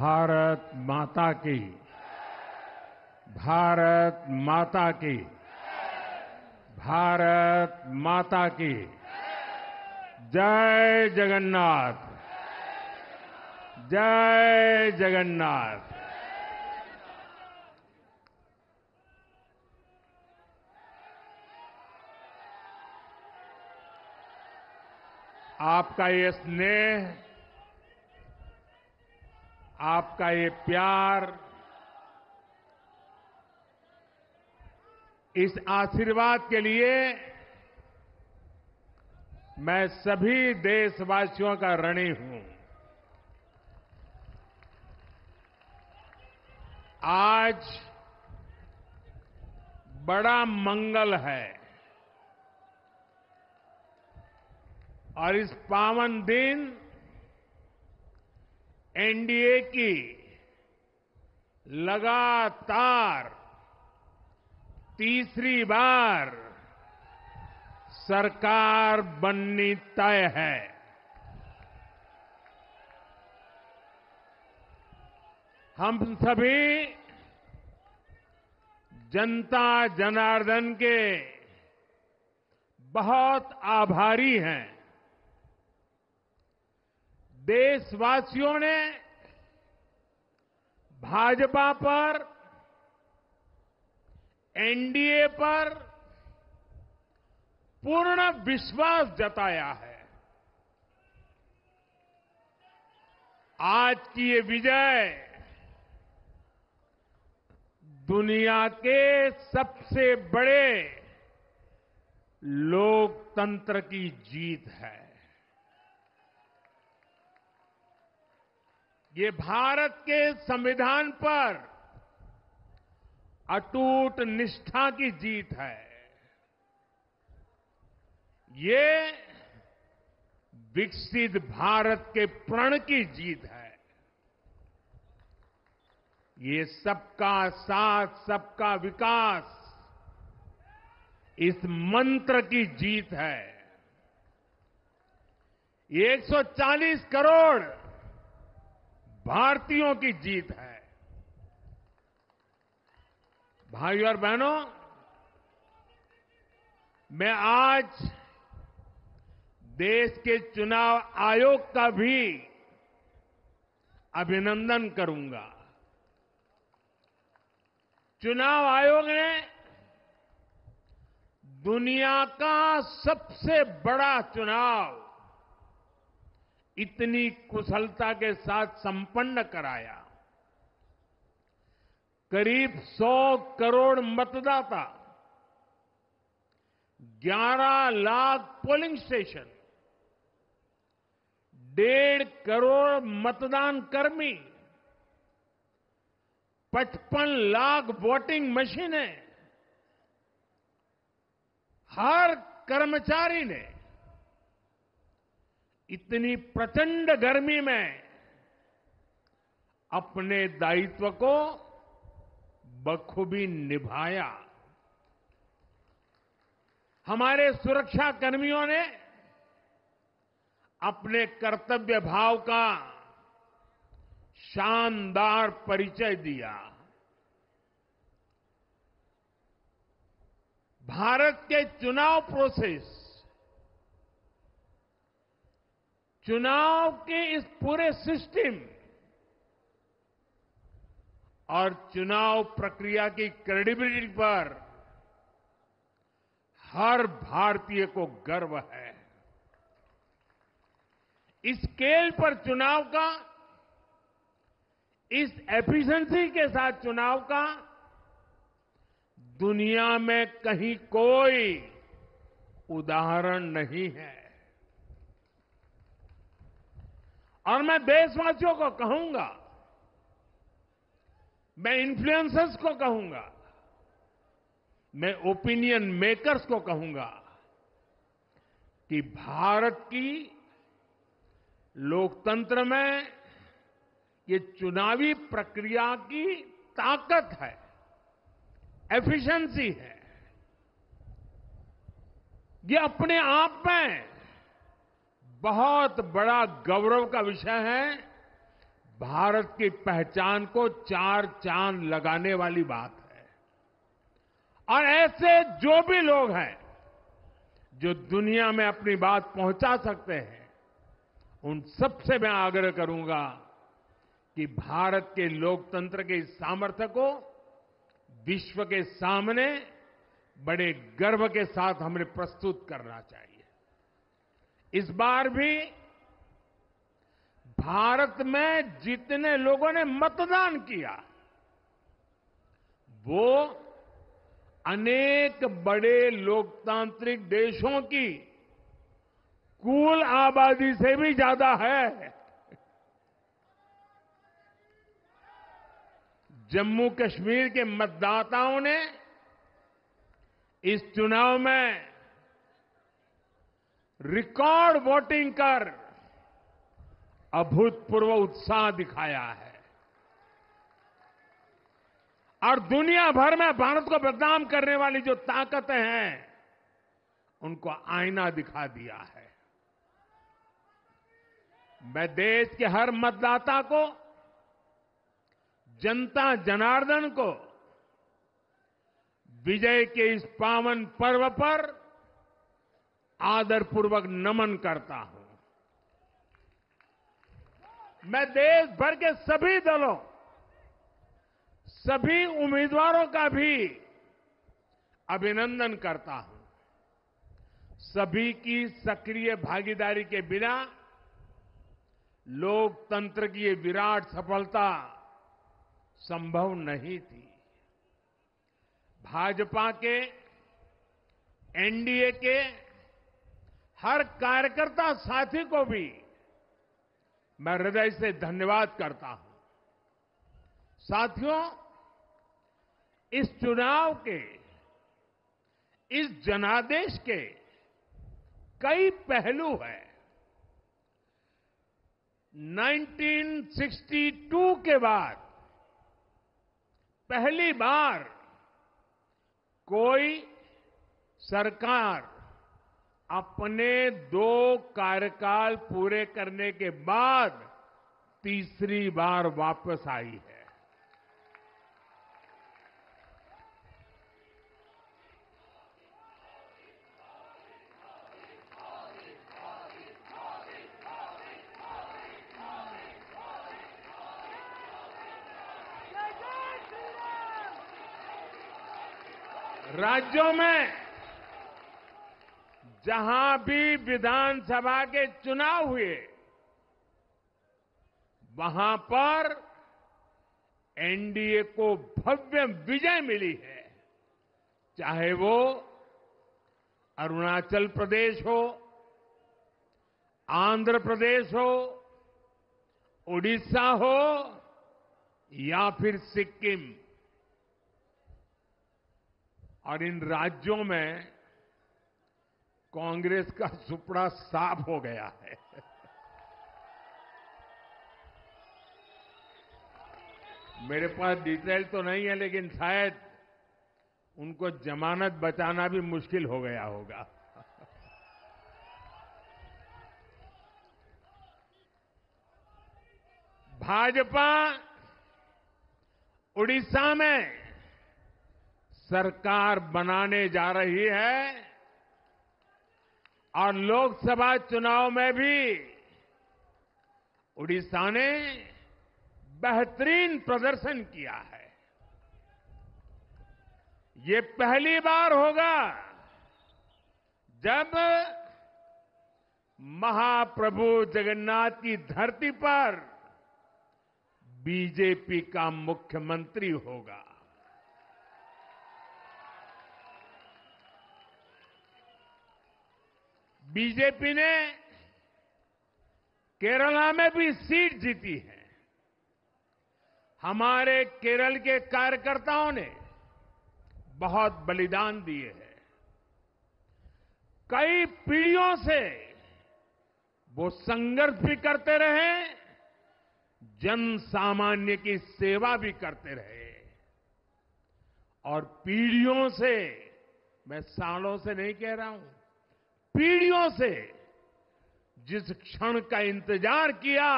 भारत माता की। भारत माता की। भारत माता की। जय जगन्नाथ। जय जगन्नाथ। आपका ये स्नेह, आपका ये प्यार, इस आशीर्वाद के लिए मैं सभी देशवासियों का ऋणी हूं। आज बड़ा मंगल है और इस पावन दिन एनडीए की लगातार तीसरी बार सरकार बननी तय है। हम सभी जनता जनार्दन के बहुत आभारी हैं। देशवासियों ने भाजपा पर, एनडीए पर पूर्ण विश्वास जताया है। आज की ये विजय दुनिया के सबसे बड़े लोकतंत्र की जीत है। ये भारत के संविधान पर अटूट निष्ठा की जीत है। ये विकसित भारत के प्रण की जीत है। ये सबका साथ, सबका विकास, इस मंत्र की जीत है। ये 140 करोड़ भारतीयों की जीत है। भाइयों और बहनों, मैं आज देश के चुनाव आयोग का भी अभिनंदन करूंगा। चुनाव आयोग ने दुनिया का सबसे बड़ा चुनाव इतनी कुशलता के साथ संपन्न कराया। करीब 100 करोड़ मतदाता, 11 लाख पोलिंग स्टेशन, 1.5 करोड़ मतदान कर्मी, 55 लाख वोटिंग मशीनें, हर कर्मचारी ने इतनी प्रचंड गर्मी में अपने दायित्व को बखूबी निभाया। हमारे सुरक्षा कर्मियों ने अपने कर्तव्य भाव का शानदार परिचय दिया। भारत के चुनाव प्रोसेस, चुनाव के इस पूरे सिस्टम और चुनाव प्रक्रिया की क्रेडिबिलिटी पर हर भारतीय को गर्व है। इस स्केल पर चुनाव का, इस एफिशिएंसी के साथ चुनाव का दुनिया में कहीं कोई उदाहरण नहीं है। और मैं देशवासियों को कहूंगा, मैं इन्फ्लुएंसर्स को कहूंगा, मैं ओपिनियन मेकर्स को कहूंगा कि भारत की लोकतंत्र में ये चुनावी प्रक्रिया की ताकत है, एफिशिएंसी है। ये अपने आप में बहुत बड़ा गौरव का विषय है भारत की पहचान को चार चांद लगाने वाली बात है। और ऐसे जो भी लोग हैं जो दुनिया में अपनी बात पहुंचा सकते हैं, उन सबसे मैं आग्रह करूंगा कि भारत के लोकतंत्र के इस सामर्थ्य को विश्व के सामने बड़े गर्व के साथ हमें प्रस्तुत करना चाहिए। इस बार भी भारत में जितने लोगों ने मतदान किया, वो अनेक बड़े लोकतांत्रिक देशों की कुल आबादी से भी ज्यादा है। जम्मू कश्मीर के मतदाताओं ने इस चुनाव में रिकॉर्ड वोटिंग कर अभूतपूर्व उत्साह दिखाया है और दुनिया भर में भारत को बदनाम करने वाली जो ताकतें हैं, उनको आईना दिखा दिया है। मैं देश के हर मतदाता को, जनता जनार्दन को विजय के इस पावन पर्व पर आदरपूर्वक नमन करता हूं। मैं देश भर के सभी दलों, सभी उम्मीदवारों का भी अभिनंदन करता हूं। सभी की सक्रिय भागीदारी के बिना लोकतंत्र की ये विराट सफलता संभव नहीं थी। भाजपा के, एनडीए के हर कार्यकर्ता साथी को भी मैं हृदय से धन्यवाद करता हूं। साथियों, इस चुनाव के, इस जनादेश के कई पहलू हैं। 1962 के बाद पहली बार कोई सरकार अपने 2 कार्यकाल पूरे करने के बाद तीसरी बार वापस आई है। राज्यों में जहां भी विधानसभा के चुनाव हुए, वहां पर एनडीए को भव्य विजय मिली है। चाहे वो अरुणाचल प्रदेश हो, आंध्र प्रदेश हो, उड़ीसा हो या फिर सिक्किम। और इन राज्यों में कांग्रेस का सुपड़ा साफ हो गया है। मेरे पास डिटेल तो नहीं है, लेकिन शायद उनको जमानत बचाना भी मुश्किल हो गया होगा। भाजपा उड़ीसा में सरकार बनाने जा रही है और लोकसभा चुनाव में भी उड़ीसा ने बेहतरीन प्रदर्शन किया है। ये पहली बार होगा जब महाप्रभु जगन्नाथ की धरती पर बीजेपी का मुख्यमंत्री होगा। बीजेपी ने केरला में भी सीट जीती है। हमारे केरल के कार्यकर्ताओं ने बहुत बलिदान दिए हैं। कई पीढ़ियों से वो संघर्ष भी करते रहे, जन सामान्य की सेवा भी करते रहे और पीढ़ियों से, मैं सालों से नहीं कह रहा हूं, पीढ़ियों से जिस क्षण का इंतजार किया,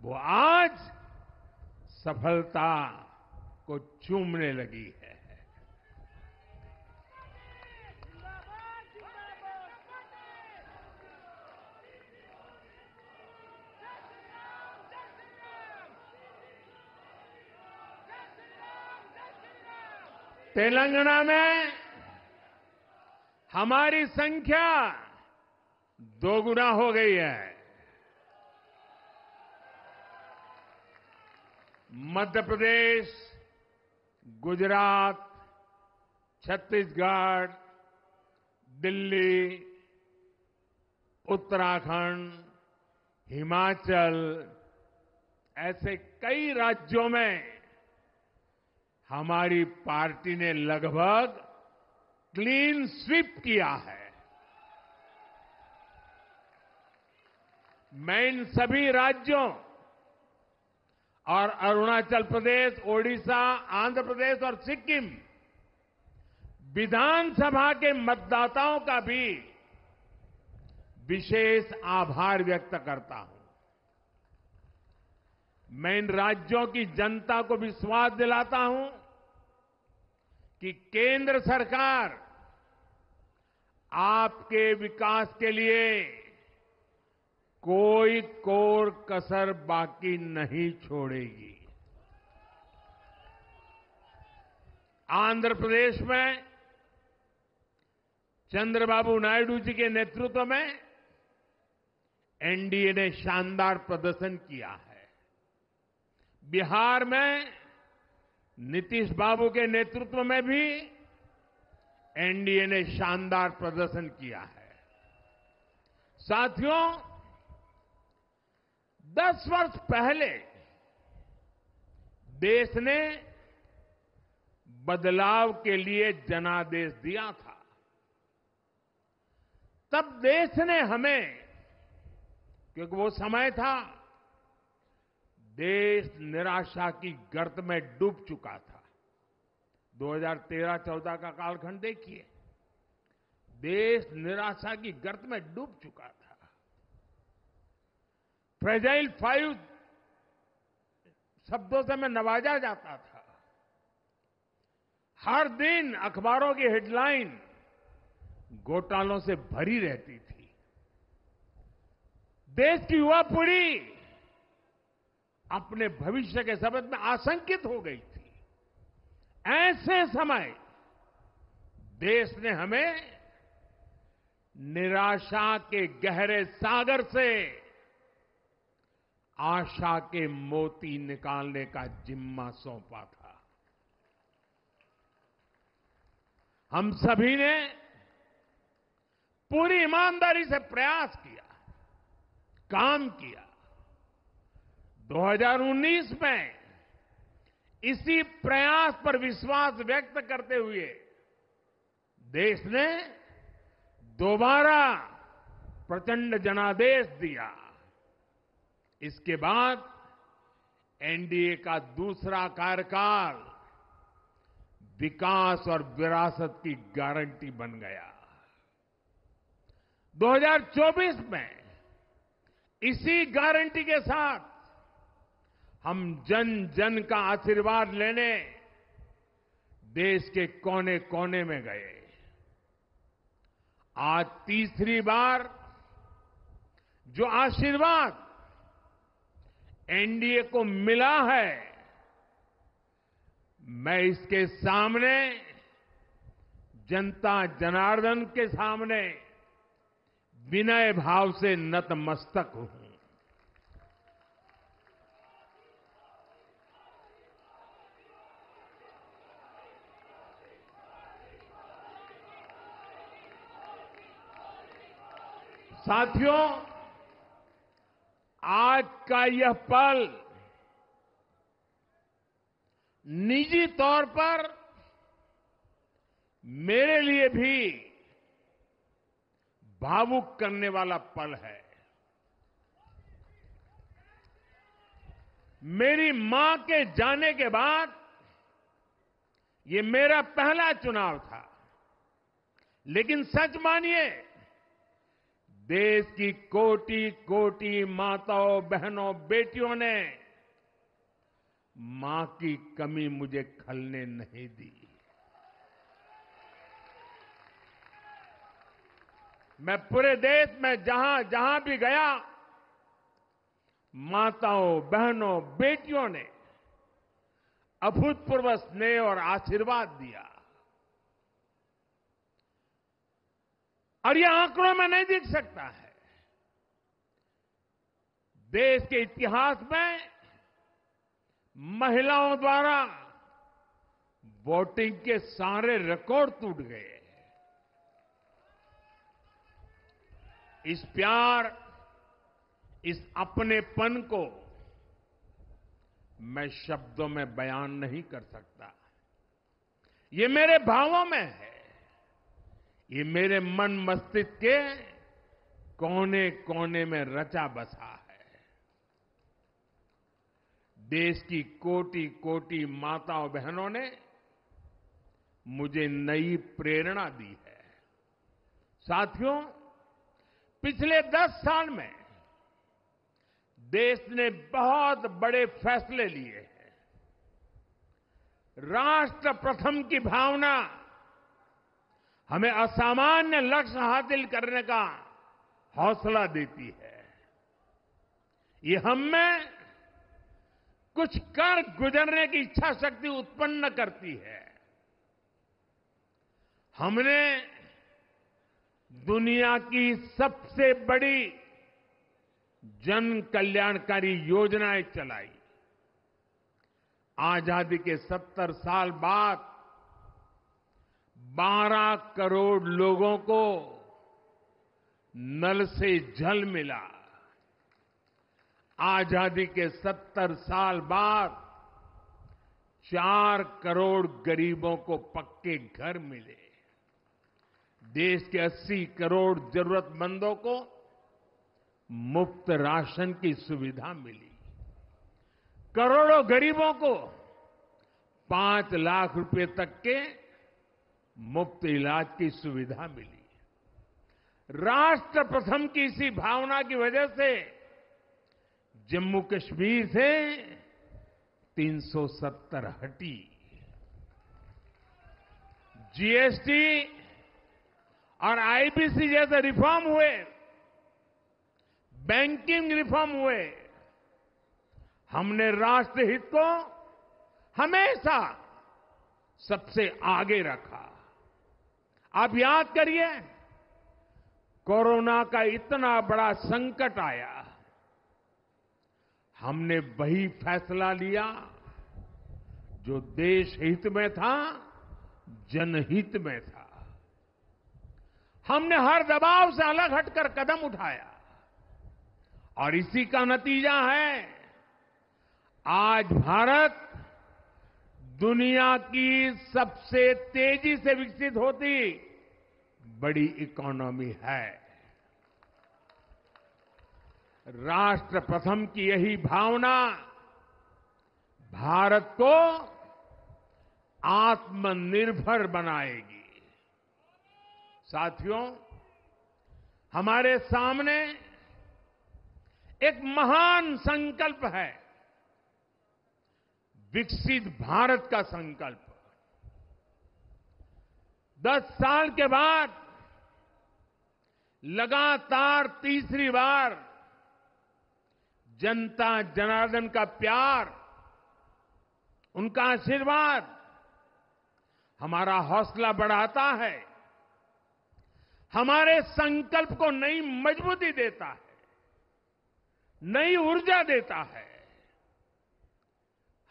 वो आज सफलता को चूमने लगी है। तेलंगाना में हमारी संख्या दोगुना हो गई है। मध्य प्रदेश, गुजरात, छत्तीसगढ़, दिल्ली, उत्तराखंड, हिमाचल ऐसे कई राज्यों में हमारी पार्टी ने लगभग क्लीन स्वीप किया है। मैं इन सभी राज्यों और अरुणाचल प्रदेश, ओडिशा, आंध्र प्रदेश और सिक्किम विधानसभा के मतदाताओं का भी विशेष आभार व्यक्त करता हूं। मैं इन राज्यों की जनता को विश्वास दिलाता हूं कि केंद्र सरकार आपके विकास के लिए कोई कोर कसर बाकी नहीं छोड़ेगी। आंध्र प्रदेश में चंद्रबाबू नायडू जी के नेतृत्व में एनडीए ने शानदार प्रदर्शन किया है। बिहार में नीतीश बाबू के नेतृत्व में भी एनडीए ने शानदार प्रदर्शन किया है। साथियों, 10 वर्ष पहले देश ने बदलाव के लिए जनादेश दिया था। तब देश ने हमें, क्योंकि वो समय था देश निराशा की गर्त में डूब चुका था। 2013-14 का कालखंड देखिए, देश निराशा की गर्त में डूब चुका था। फ्रेजाइल 5 शब्दों से मैं नवाजा जाता था। हर दिन अखबारों की हेडलाइन घोटालों से भरी रहती थी। देश की युवा पीढ़ी अपने भविष्य के संबंध में आशंकित हो गई थी। ऐसे समय देश ने हमें निराशा के गहरे सागर से आशा के मोती निकालने का जिम्मा सौंपा था। हम सभी ने पूरी ईमानदारी से प्रयास किया, काम किया। 2019 में इसी प्रयास पर विश्वास व्यक्त करते हुए देश ने दोबारा प्रचंड जनादेश दिया। इसके बाद एनडीए का दूसरा कार्यकाल विकास और विरासत की गारंटी बन गया। 2024 में इसी गारंटी के साथ हम जन जन का आशीर्वाद लेने देश के कोने कोने में गए। आज तीसरी बार जो आशीर्वाद एनडीए को मिला है, मैं इसके सामने, जनता जनार्दन के सामने विनय भाव से नतमस्तक हूं। साथियों, आज का यह पल निजी तौर पर मेरे लिए भी भावुक करने वाला पल है। मेरी मां के जाने के बाद ये मेरा पहला चुनाव था, लेकिन सच मानिए देश की कोटि कोटि माताओं, बहनों, बेटियों ने मां की कमी मुझे खलने नहीं दी। मैं पूरे देश में जहां जहां भी गया, माताओं, बहनों, बेटियों ने अभूतपूर्व स्नेह और आशीर्वाद दिया। और यह आंकड़ों में नहीं दिख सकता है। देश के इतिहास में महिलाओं द्वारा वोटिंग के सारे रिकॉर्ड टूट गए। इस प्यार, इस अपनेपन को मैं शब्दों में बयान नहीं कर सकता। ये मेरे भावों में है। ये मेरे मन मस्तिष्क के कोने कोने में रचा बसा है। देश की कोटि कोटि माताओं, बहनों ने मुझे नई प्रेरणा दी है। साथियों, पिछले 10 साल में देश ने बहुत बड़े फैसले लिए हैं। राष्ट्र प्रथम की भावना हमें असामान्य लक्ष्य हासिल करने का हौसला देती है। ये हम में कुछ कर गुजरने की इच्छा शक्ति उत्पन्न करती है। हमने दुनिया की सबसे बड़ी जन कल्याणकारी योजनाएं चलाई। आजादी के 70 साल बाद 12 करोड़ लोगों को नल से जल मिला। आजादी के 70 साल बाद 4 करोड़ गरीबों को पक्के घर मिले। देश के 80 करोड़ जरूरतमंदों को मुफ्त राशन की सुविधा मिली। करोड़ों गरीबों को 5 लाख रुपए तक के मुफ्त इलाज की सुविधा मिली। राष्ट्र प्रथम की इसी भावना की वजह से जम्मू कश्मीर से 370 हटी। जीएसटी और आईबीसी जैसे रिफॉर्म हुए, बैंकिंग रिफॉर्म हुए। हमने राष्ट्रहित को हमेशा सबसे आगे रखा। आप याद करिए, कोरोना का इतना बड़ा संकट आया, हमने वही फैसला लिया जो देश हित में था, जनहित में था। हमने हर दबाव से अलग हटकर कदम उठाया और इसी का नतीजा है आज भारत दुनिया की सबसे तेजी से विकसित होती बड़ी इकोनॉमी है। राष्ट्र प्रथम की यही भावना भारत को आत्मनिर्भर बनाएगी। साथियों, हमारे सामने एक महान संकल्प है, विकसित भारत का संकल्प। 10 साल के बाद लगातार तीसरी बार जनता जनार्दन का प्यार, उनका आशीर्वाद हमारा हौसला बढ़ाता है, हमारे संकल्प को नई मजबूती देता है, नई ऊर्जा देता है।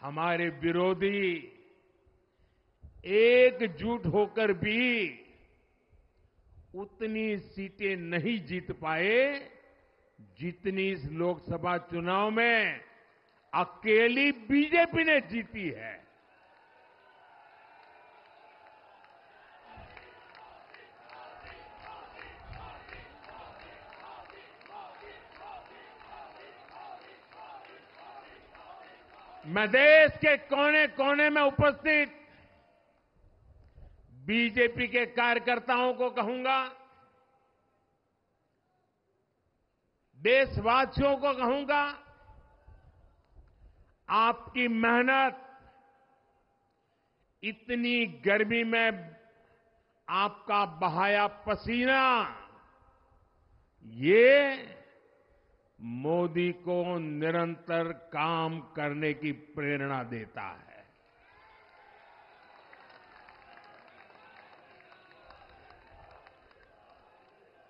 हमारे विरोधी एकजुट होकर भी उतनी सीटें नहीं जीत पाए जितनी इस लोकसभा चुनाव में अकेली बीजेपी ने जीती है। मैं देश के कोने कोने में उपस्थित बीजेपी के कार्यकर्ताओं को कहूंगा, देशवासियों को कहूंगा, आपकी मेहनत, इतनी गर्मी में आपका बहाया पसीना, ये मोदी को निरंतर काम करने की प्रेरणा देता है।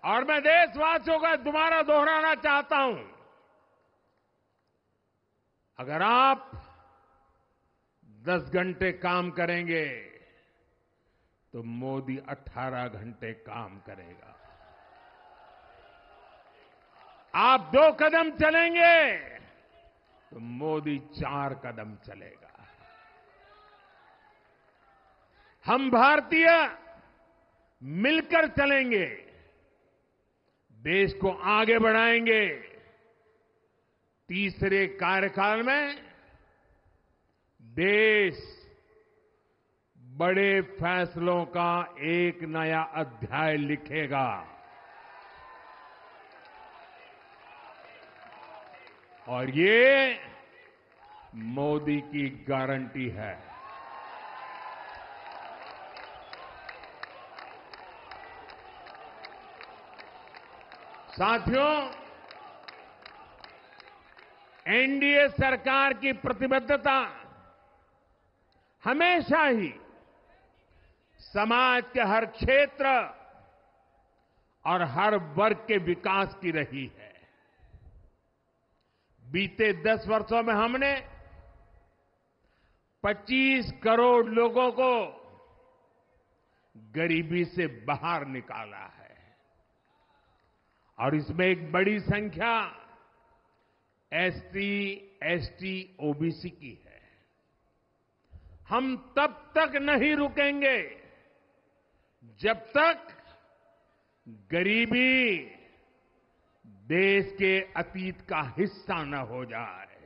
और मैं देशवासियों का दोबारा दोहराना चाहता हूं, अगर आप 10 घंटे काम करेंगे तो मोदी 18 घंटे काम करेगा। आप 2 कदम चलेंगे तो मोदी 4 कदम चलेगा। हम भारतीय मिलकर चलेंगे, देश को आगे बढ़ाएंगे। तीसरे कार्यकाल में देश बड़े फैसलों का एक नया अध्याय लिखेगा। और ये मोदी की गारंटी है। साथियों, एनडीए सरकार की प्रतिबद्धता हमेशा ही समाज के हर क्षेत्र और हर वर्ग के विकास की रही है। बीते 10 वर्षों में हमने 25 करोड़ लोगों को गरीबी से बाहर निकाला है और इसमें एक बड़ी संख्या एसटी, एसटी, ओबीसी की है। हम तब तक नहीं रुकेंगे जब तक गरीबी देश के अतीत का हिस्सा न हो जाए।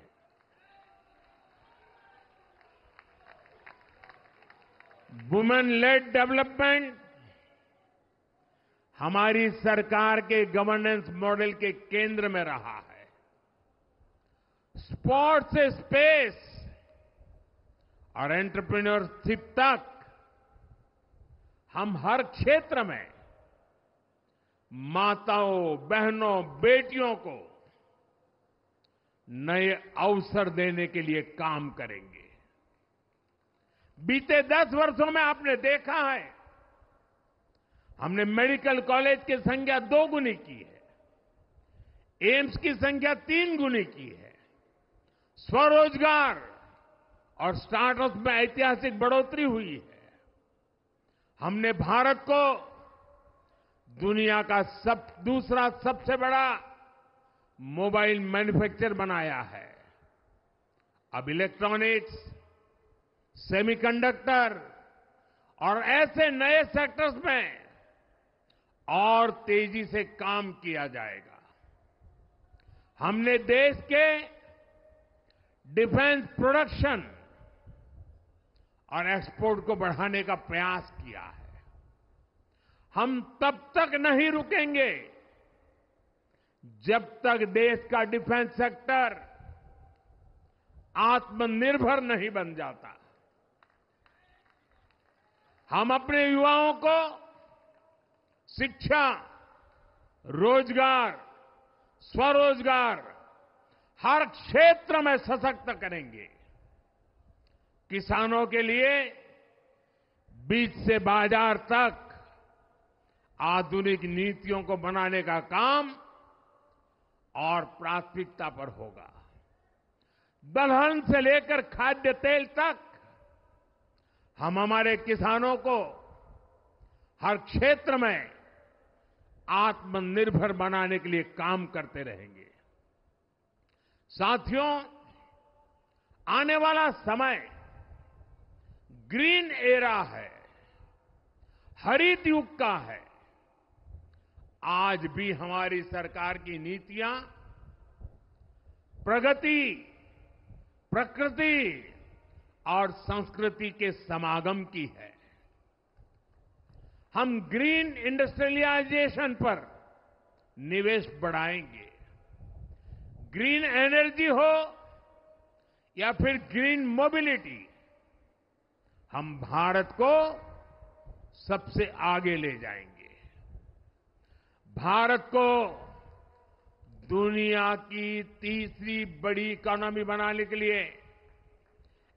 वुमेन लेड डेवलपमेंट हमारी सरकार के गवर्नेंस मॉडल के केंद्र में रहा है। स्पोर्ट्स से स्पेस और एंटरप्रेन्योरशिप तक हम हर क्षेत्र में माताओं, बहनों, बेटियों को नए अवसर देने के लिए काम करेंगे। बीते 10 वर्षों में आपने देखा है, हमने मेडिकल कॉलेज की संख्या 2 गुनी की है, एम्स की संख्या 3 गुनी की है, स्वरोजगार और स्टार्टअप में ऐतिहासिक बढ़ोतरी हुई है। हमने भारत को दुनिया का दूसरा सबसे बड़ा मोबाइल मैन्युफैक्चर बनाया है। अब इलेक्ट्रॉनिक्स, सेमीकंडक्टर और ऐसे नए सेक्टर्स में और तेजी से काम किया जाएगा। हमने देश के डिफेंस प्रोडक्शन और एक्सपोर्ट को बढ़ाने का प्रयास किया है। हम तब तक नहीं रुकेंगे जब तक देश का डिफेंस सेक्टर आत्मनिर्भर नहीं बन जाता। हम अपने युवाओं को शिक्षा, रोजगार, स्वरोजगार हर क्षेत्र में सशक्त करेंगे। किसानों के लिए बीज से बाजार तक आधुनिक नीतियों को बनाने का काम और प्राथमिकता पर होगा। दलहन से लेकर खाद्य तेल तक हम हमारे किसानों को हर क्षेत्र में आत्मनिर्भर बनाने के लिए काम करते रहेंगे। साथियों, आने वाला समय ग्रीन एरा है, हरित युग का है। आज भी हमारी सरकार की नीतियां प्रगति, प्रकृति और संस्कृति के समागम की है। हम ग्रीन इंडस्ट्रियलाइजेशन पर निवेश बढ़ाएंगे, ग्रीन एनर्जी हो या फिर ग्रीन मोबिलिटी, हम भारत को सबसे आगे ले जाएंगे। भारत को दुनिया की तीसरी बड़ी इकोनॉमी बनाने के लिए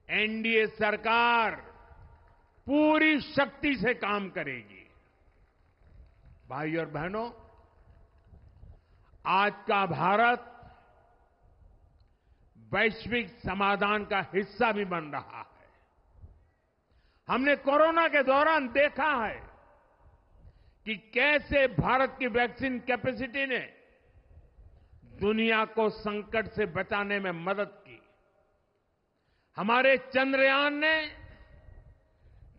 एनडीए सरकार पूरी शक्ति से काम करेगी। भाई और बहनों, आज का भारत वैश्विक समाधान का हिस्सा भी बन रहा है। हमने कोरोना के दौरान देखा है कि कैसे भारत की वैक्सीन कैपेसिटी ने दुनिया को संकट से बचाने में मदद की। हमारे चंद्रयान ने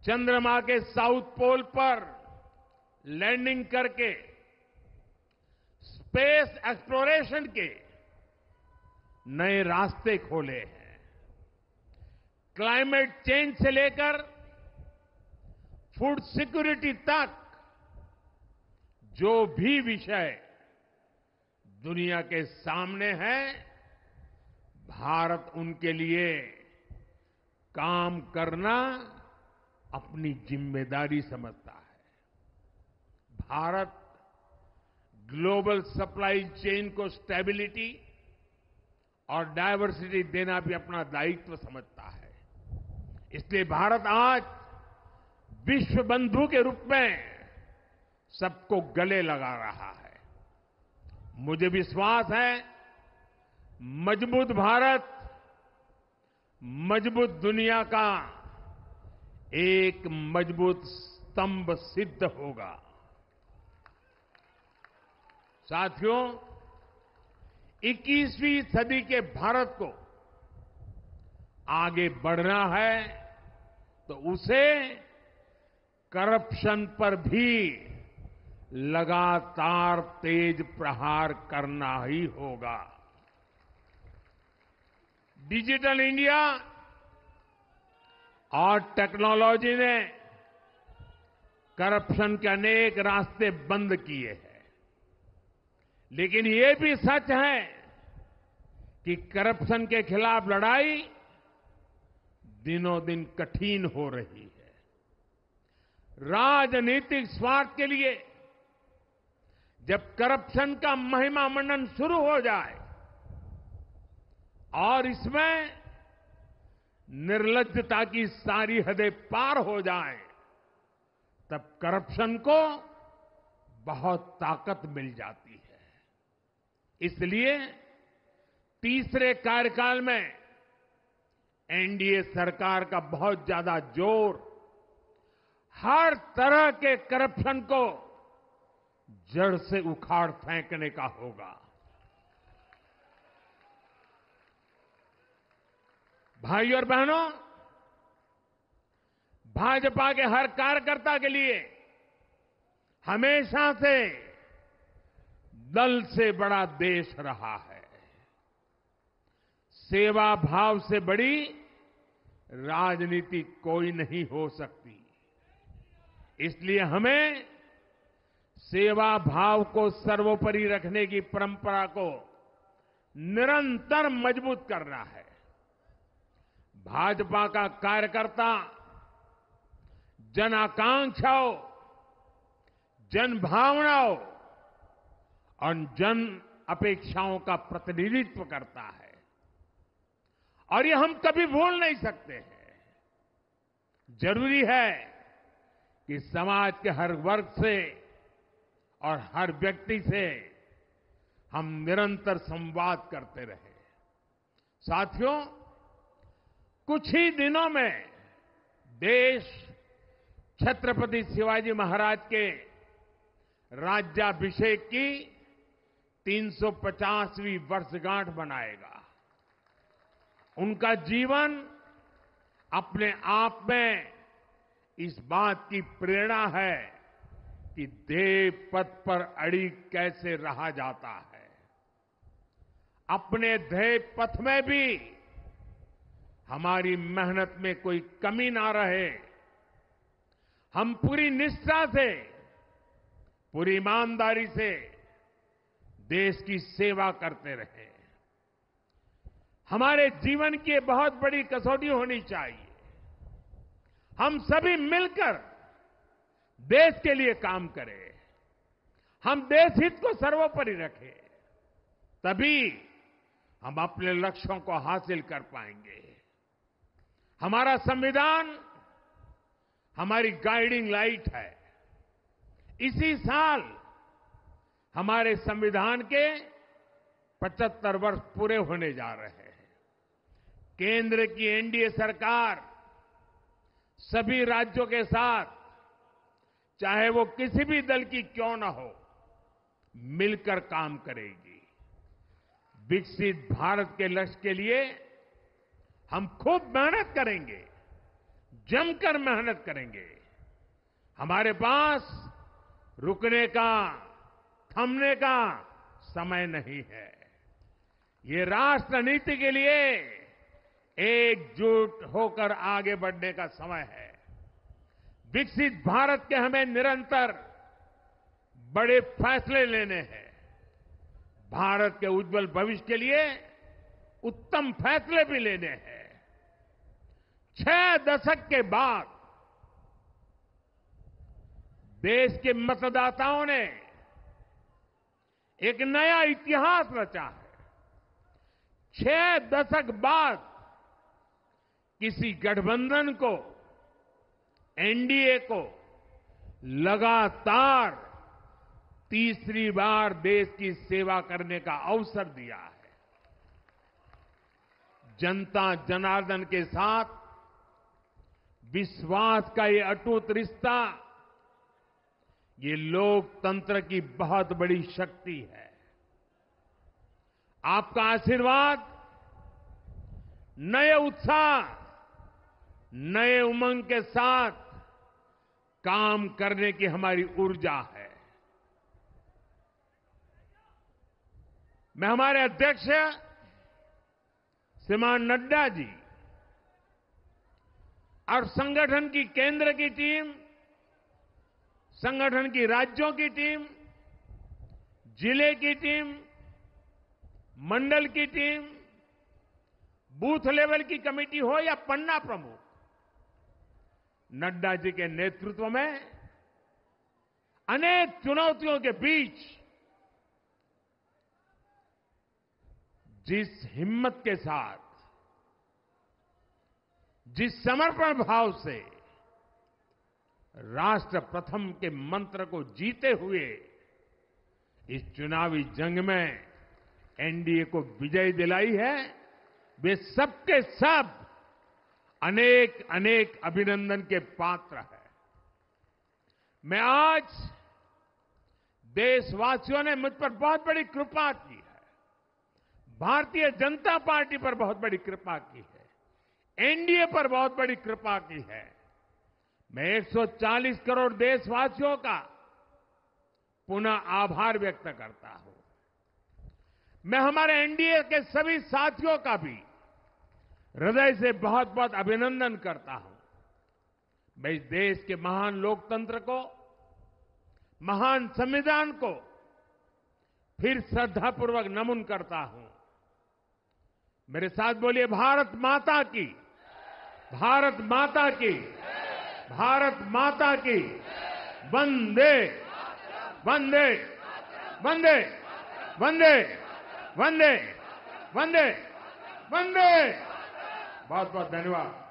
चंद्रमा के साउथ पोल पर लैंडिंग करके स्पेस एक्सप्लोरेशन के नए रास्ते खोले हैं। क्लाइमेट चेंज से लेकर फूड सिक्योरिटी तक जो भी विषय दुनिया के सामने है, भारत उनके लिए काम करना अपनी जिम्मेदारी समझता है। भारत ग्लोबल सप्लाई चेन को स्टेबिलिटी और डायवर्सिटी देना भी अपना दायित्व समझता है। इसलिए भारत आज विश्व बंधु के रूप में सबको गले लगा रहा है। मुझे विश्वास है, मजबूत भारत मजबूत दुनिया का एक मजबूत स्तंभ सिद्ध होगा। साथियों, 21वीं सदी के भारत को आगे बढ़ना है तो उसे करप्शन पर भी लगातार तेज प्रहार करना ही होगा। डिजिटल इंडिया और टेक्नोलॉजी ने करप्शन के अनेक रास्ते बंद किए हैं, लेकिन ये भी सच है कि करप्शन के खिलाफ लड़ाई दिनों दिन कठिन हो रही है। राजनीतिक स्वार्थ के लिए जब करप्शन का महिमा मंडन शुरू हो जाए और इसमें निर्लज्जता की सारी हदें पार हो जाए, तब करप्शन को बहुत ताकत मिल जाती है। इसलिए तीसरे कार्यकाल में एनडीए सरकार का बहुत ज्यादा जोर हर तरह के करप्शन को जड़ से उखाड़ फेंकने का होगा। भाइयों और बहनों, भाजपा के हर कार्यकर्ता के लिए हमेशा से दल से बड़ा देश रहा है। सेवा भाव से बड़ी राजनीति कोई नहीं हो सकती। इसलिए हमें सेवा भाव को सर्वोपरि रखने की परंपरा को निरंतर मजबूत करना है। भाजपा का कार्यकर्ता जन आकांक्षाओं, जन भावनाओं और जन अपेक्षाओं का प्रतिनिधित्व करता है और ये हम कभी भूल नहीं सकते हैं। जरूरी है कि समाज के हर वर्ग से और हर व्यक्ति से हम निरंतर संवाद करते रहे। साथियों, कुछ ही दिनों में देश छत्रपति शिवाजी महाराज के राज्याभिषेक की 350वीं वर्षगांठ मनाएगा। उनका जीवन अपने आप में इस बात की प्रेरणा है कि ध्येय पथ पर अड़ी कैसे रहा जाता है। अपने ध्येय पथ में भी हमारी मेहनत में कोई कमी ना रहे। हम पूरी निष्ठा से, पूरी ईमानदारी से देश की सेवा करते रहे। हमारे जीवन की ये बहुत बड़ी कसौटी होनी चाहिए। हम सभी मिलकर देश के लिए काम करें, हम देश हित को सर्वोपरि रखें, तभी हम अपने लक्ष्यों को हासिल कर पाएंगे। हमारा संविधान हमारी गाइडिंग लाइट है। इसी साल हमारे संविधान के 75 वर्ष पूरे होने जा रहे हैं। केंद्र की एनडीए सरकार सभी राज्यों के साथ, चाहे वो किसी भी दल की क्यों न हो, मिलकर काम करेगी। विकसित भारत के लक्ष्य के लिए हम खूब मेहनत करेंगे, जमकर मेहनत करेंगे। हमारे पास रुकने का, थमने का समय नहीं है। ये राष्ट्र नीति के लिए एकजुट होकर आगे बढ़ने का समय है। विकसित भारत के हमें निरंतर बड़े फैसले लेने हैं। भारत के उज्जवल भविष्य के लिए उत्तम फैसले भी लेने हैं। 6 दशक के बाद देश के मतदाताओं ने एक नया इतिहास रचा है। 6 दशक बाद किसी गठबंधन को, एनडीए को लगातार तीसरी बार देश की सेवा करने का अवसर दिया है। जनता जनार्दन के साथ विश्वास का ये अटूट रिश्ता, ये लोकतंत्र की बहुत बड़ी शक्ति है। आपका आशीर्वाद नए उत्साह, नए उमंग के साथ काम करने की हमारी ऊर्जा है। मैं हमारे अध्यक्ष श्रीमान नड्डा जी और संगठन की केंद्र की टीम, संगठन की राज्यों की टीम, जिले की टीम, मंडल की टीम, बूथ लेवल की कमेटी हो या पन्ना प्रमुख, नड्डा जी के नेतृत्व में अनेक चुनौतियों के बीच जिस हिम्मत के साथ, जिस समर्पण भाव से राष्ट्र प्रथम के मंत्र को जीते हुए इस चुनावी जंग में एनडीए को विजय दिलाई है, वे सबके सब अनेक अनेक अभिनंदन के पात्र हैं। मैं आज देशवासियों ने मुझ पर बहुत बड़ी कृपा की है, भारतीय जनता पार्टी पर बहुत बड़ी कृपा की है, एनडीए पर बहुत बड़ी कृपा की है। मैं 140 करोड़ देशवासियों का पुनः आभार व्यक्त करता हूं। मैं हमारे एनडीए के सभी साथियों का भी हृदय से बहुत बहुत अभिनंदन करता हूं। मैं इस देश के महान लोकतंत्र को, महान संविधान को फिर श्रद्धापूर्वक नमन करता हूं। मेरे साथ बोलिए, भारत माता की, भारत माता की, भारत माता की, वंदे वंदे वंदे वंदे वंदे वंदे वंदे। बहुत बहुत धन्यवाद।